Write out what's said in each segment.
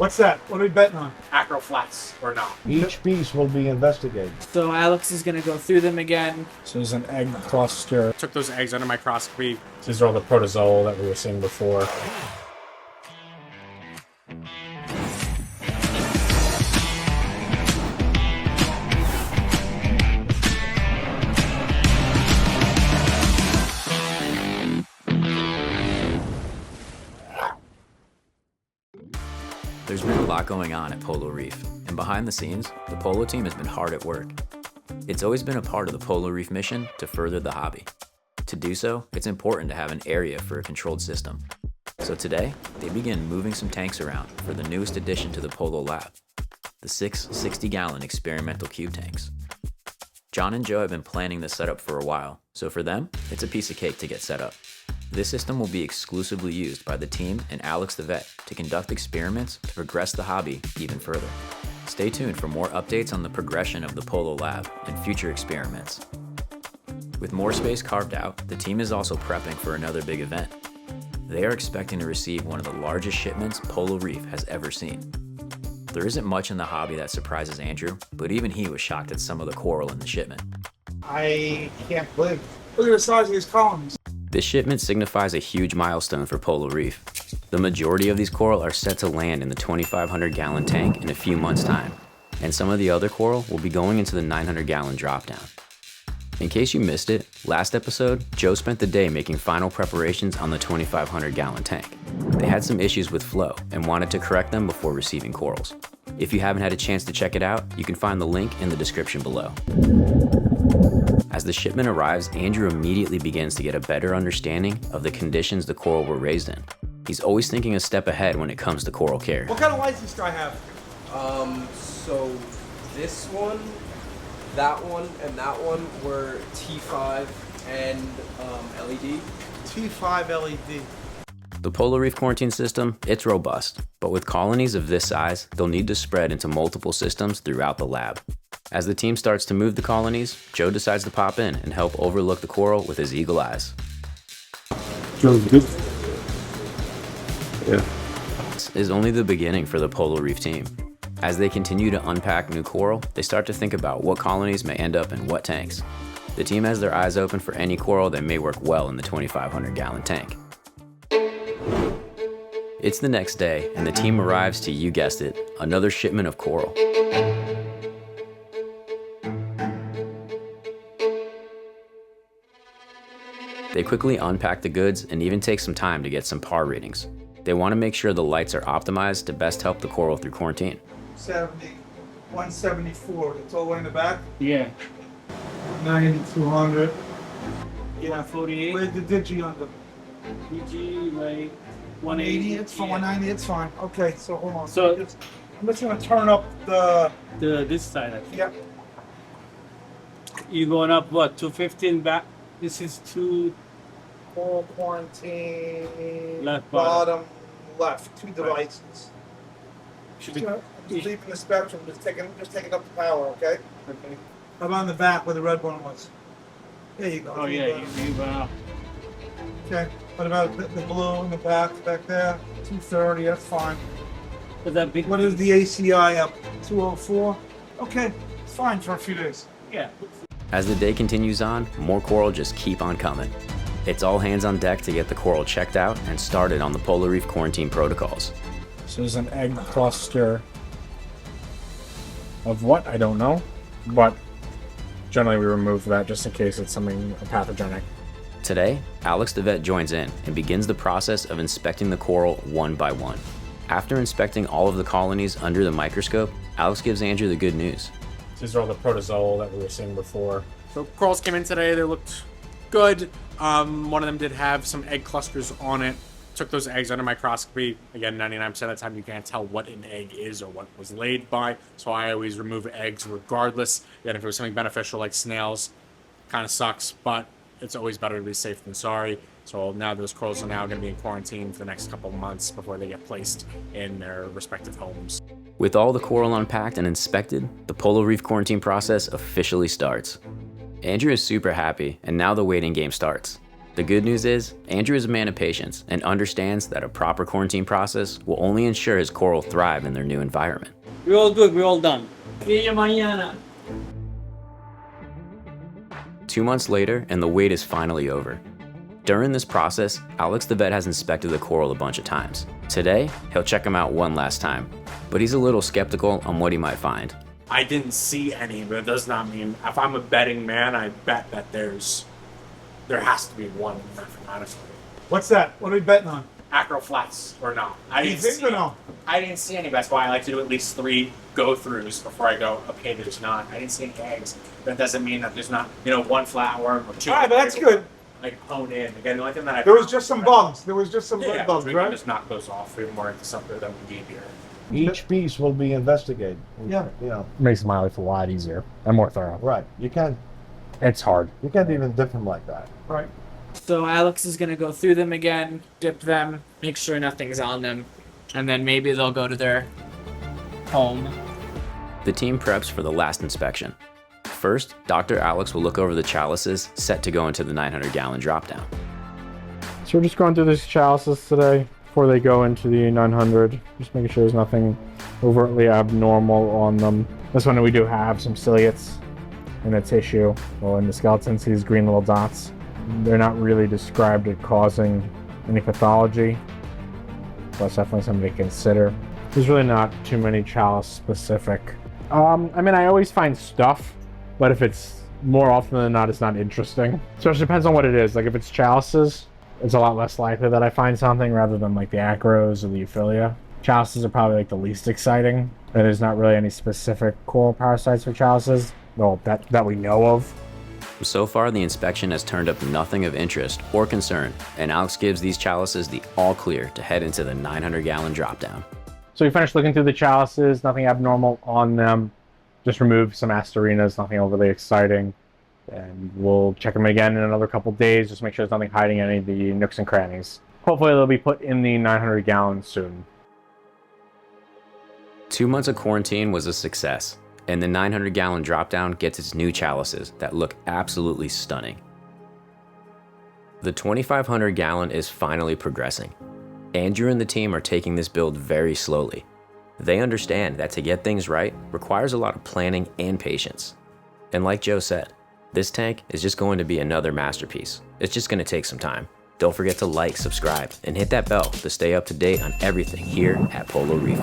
What's that? What are we betting on? Acro flats or not. Each piece will be investigated. So Alex is going to go through them again. So there's an egg cluster. Took those eggs under microscopy. These are all the protozoa that we were seeing before. There's been a lot going on at Polo Reef, and behind the scenes, the Polo team has been hard at work. It's always been a part of the Polo Reef mission to further the hobby. To do so, it's important to have an area for a controlled system. So today, they begin moving some tanks around for the newest addition to the Polo lab, the 6 60-gallon experimental cube tanks. John and Joe have been planning this setup for a while, so for them, it's a piece of cake to get set up. This system will be exclusively used by the team and Alex the vet to conduct experiments to progress the hobby even further. Stay tuned for more updates on the progression of the Polo lab and future experiments. With more space carved out, the team is also prepping for another big event. They are expecting to receive one of the largest shipments Polo Reef has ever seen. There isn't much in the hobby that surprises Andrew, but even he was shocked at some of the coral in the shipment. I can't believe it. Look at the size of these colonies. This shipment signifies a huge milestone for Polo Reef. The majority of these coral are set to land in the 2,500-gallon tank in a few months' time, and some of the other coral will be going into the 900-gallon drop-down. In case you missed it, last episode, Joe spent the day making final preparations on the 2,500-gallon tank. They had some issues with flow and wanted to correct them before receiving corals. If you haven't had a chance to check it out, you can find the link in the description below. As the shipment arrives, Andrew immediately begins to get a better understanding of the conditions the coral were raised in. He's always thinking a step ahead when it comes to coral care. What kind of license do I have? So this one, that one, and that one were T5 and LED. T5 LED. The Polo Reef quarantine system, it's robust, but with colonies of this size, they'll need to spread into multiple systems throughout the lab. As the team starts to move the colonies, Joe decides to pop in and help overlook the coral with his eagle eyes. Joe's good. Yeah. This is only the beginning for the Polo Reef team. As they continue to unpack new coral, they start to think about what colonies may end up in what tanks. The team has their eyes open for any coral that may work well in the 2,500-gallon tank. It's the next day, and the team arrives to, you guessed it, another shipment of coral. They quickly unpack the goods and even take some time to get some PAR readings. They want to make sure the lights are optimized to best help the coral through quarantine. 70, 174. It's all the way in the back. Yeah. 90, 200. 148. Where's the digi on the PG, like 180? It's fine. 190. It's fine. Okay, so hold on. So- I'm just gonna turn up the. this side, I think. Yep. You going up what? 215 back? This is 2 Coral quarantine. Left bottom. Bottom left. 2 devices. should Just, be. just leaving the spectrum. Just taking up the power. Okay. Okay. I'm on the back where the red one was. There you go. Oh yeah, you went up. Okay. What about the blue in the back there? 230. That's fine. But that big. What is the ACI up? 204. Okay. It's fine for a few days. Yeah. As the day continues on, more coral just keep on coming. It's all hands on deck to get the coral checked out and started on the Polo Reef quarantine protocols. So there's an egg cluster of what? I don't know. But generally we remove that just in case it's something pathogenic. Today, Alex the vet joins in and begins the process of inspecting the coral one by one. After inspecting all of the colonies under the microscope, Alex gives Andrew the good news. These are all the protozoa that we were seeing before. So corals came in today, they looked good. One of them did have some egg clusters on it. Took those eggs under microscopy. Again, 99% of the time you can't tell what an egg is or what was laid by. So I always remove eggs regardless. Again, if it was something beneficial like snails, kind of sucks, but it's always better to be safe than sorry. So now those corals are now going to be in quarantine for the next couple of months before they get placed in their respective homes. With all the coral unpacked and inspected, the Polo Reef quarantine process officially starts. Andrew is super happy, and now the waiting game starts. The good news is, Andrew is a man of patience and understands that a proper quarantine process will only ensure his coral thrive in their new environment. We're all good. We're all done. See you mañana. 2 months later, and the wait is finally over. During this process, Alex the vet has inspected the coral a bunch of times. Today, he'll check them out one last time, but he's a little skeptical on what he might find. I didn't see any, but it does not mean, if I'm a betting man, I bet that there has to be one in there, honestly. What's that? What are we betting on? Acro flats or not. I You didn't think see or no? I didn't see any. That's why I like to do at least 3 go-throughs before I go, okay, there's not. I didn't see any eggs. That doesn't mean that there's not, one flatworm or 2. All right, but that's good. Like hone in. Again, the only thing that I There was found just some bugs. There was just some Yeah, bugs, we right? can just knock those off. We're more into something that we need here. Each piece will be investigated. Yeah. You know, Makes my life a lot easier and more thorough. right. You can't even dip them like that. Right. So Alex is gonna go through them again, dip them, make sure nothing's on them, and then maybe they'll go to their home. The team preps for the last inspection. First, Dr. Alex will look over the chalices set to go into the 900-gallon dropdown. So we're just going through these chalices today before they go into the 900. Just making sure there's nothing overtly abnormal on them. This one we do have some ciliates in the tissue. Well, in the skeleton, see these green little dots. They're not really described as causing any pathology. So that's definitely something to consider. There's really not too many chalice specific. I mean, I always find stuff, but if it's more often than not, it's not interesting. So it depends on what it is. Like if it's chalices, it's a lot less likely that I find something rather than like the acros or the euphilia. Chalices are probably like the least exciting. And there's not really any specific coral parasites for chalices, well, that we know of. So far, the inspection has turned up nothing of interest or concern, and Alex gives these chalices the all clear to head into the 900-gallon dropdown. So we finished looking through the chalices, nothing abnormal on them. Just removed some asterinas, nothing overly exciting. And we'll check them again in another couple days, just make sure there's nothing hiding any of the nooks and crannies. Hopefully they'll be put in the 900-gallon soon. 2 months of quarantine was a success, and the 900-gallon dropdown gets its new chalices that look absolutely stunning. The 2,500-gallon is finally progressing. Andrew and the team are taking this build very slowly. They understand that to get things right requires a lot of planning and patience. And like Joe said, this tank is just going to be another masterpiece. It's just going to take some time. Don't forget to like, subscribe, and hit that bell to stay up to date on everything here at Polo Reef.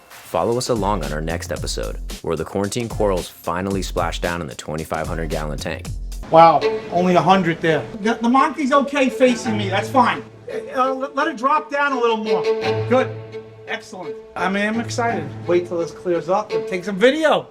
Follow us along on our next episode, where the quarantine corals finally splash down in the 2,500-gallon tank. Wow, only 100 there. The monkey's okay facing me. That's fine. Let it drop down a little more. Good. Excellent. I mean, I'm excited. Wait till this clears up and take some video.